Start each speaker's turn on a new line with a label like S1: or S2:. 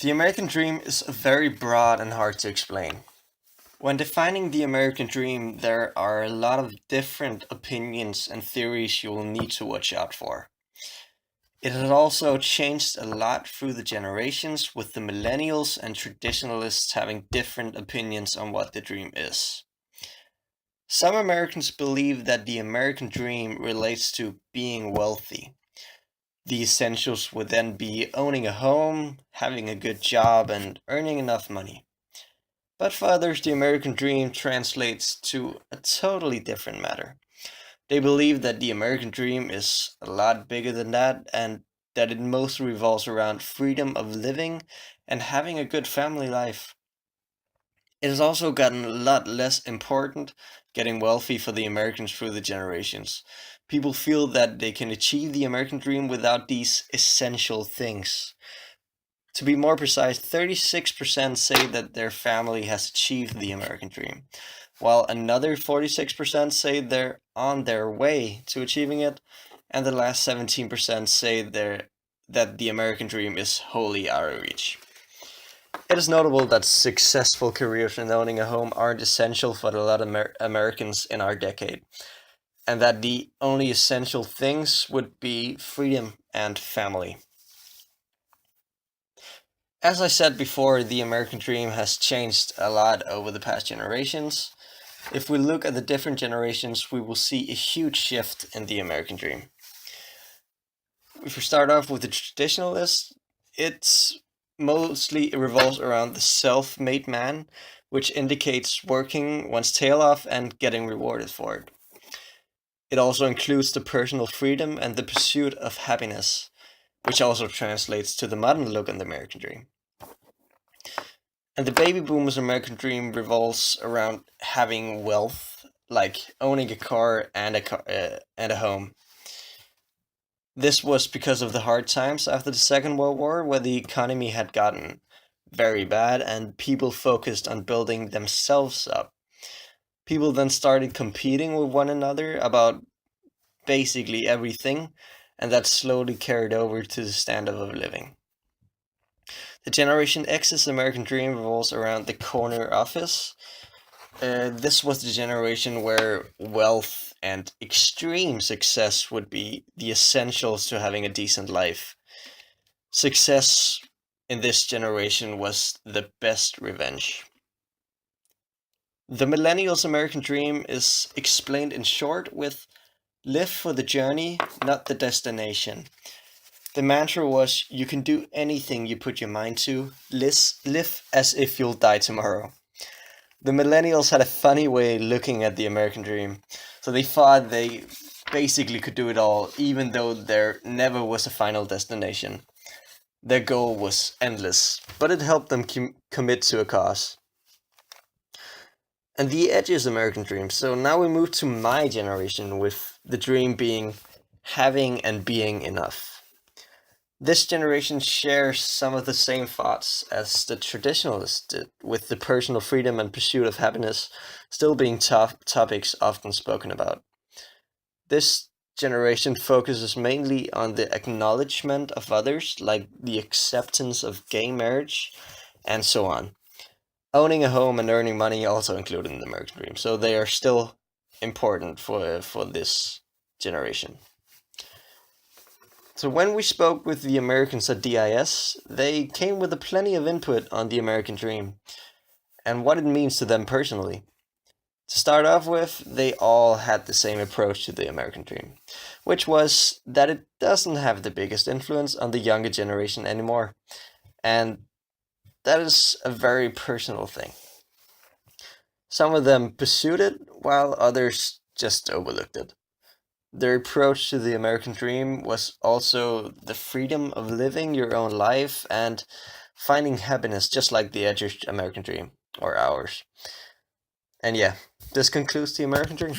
S1: The American dream is very broad and hard to explain. When defining the American dream, there are a lot of different opinions and theories you will need to watch out for. It has also changed a lot through the generations, with the millennials and traditionalists having different opinions on what the dream is. Some Americans believe that the American dream relates to being wealthy. The essentials would then be owning a home, having a good job, and earning enough money. But for others, the American dream translates to a totally different matter. They believe that the American dream is a lot bigger than that, and that it mostly revolves around freedom of living and having a good family life. It has also gotten a lot less important getting wealthy for the Americans through the generations. People feel that they can achieve the American dream without these essential things. To be more precise, 36% say that their family has achieved the American dream, while another 46% say they're on their way to achieving it, and the last 17% say that the American dream is wholly out of reach. It is notable that successful careers and owning a home aren't essential for a lot of Americans in our decade, and that the only essential things would be freedom and family. As I said before, the American dream has changed a lot over the past generations. If we look at the different generations, we will see a huge shift in the American dream. If we start off with the traditionalist, it's mostly revolves around the self-made man, which indicates working one's tail off and getting rewarded for it. It also includes the personal freedom and the pursuit of happiness, which also translates to the modern look on the American dream. And the baby boomers' American dream revolves around having wealth, like owning a car and a home. This was because of the hard times after the Second World War, where the economy had gotten very bad and people focused on building themselves up. People then started competing with one another about basically everything, and that slowly carried over to the standard of living. The Generation X's American dream revolves around the corner office. This was the generation where wealth and extreme success would be the essentials to having a decent life. Success in this generation was the best revenge. The Millennials' American dream is explained in short with live for the journey, not the destination. The mantra was you can do anything you put your mind to, live as if you'll die tomorrow. The millennials had a funny way looking at the American dream, so they thought they basically could do it all, even though there never was a final destination. Their goal was endless, but it helped them commit to a cause. And the edge is American dream. So now we move to my generation, with the dream being having and being enough. This generation shares some of the same thoughts as the traditionalists did, with the personal freedom and pursuit of happiness still being topics often spoken about. This generation focuses mainly on the acknowledgement of others, like the acceptance of gay marriage, and so on. Owning a home and earning money also included in the American dream, so they are still important for this generation. So when we spoke with the Americans at DIS, they came with a plenty of input on the American dream and what it means to them personally. To start off with, they all had the same approach to the American dream, which was that it doesn't have the biggest influence on the younger generation anymore. And that is a very personal thing. Some of them pursued it, while others just overlooked it. Their approach to the American dream was also the freedom of living your own life and finding happiness, just like the Edge American dream, or ours. And yeah, this concludes the American dream.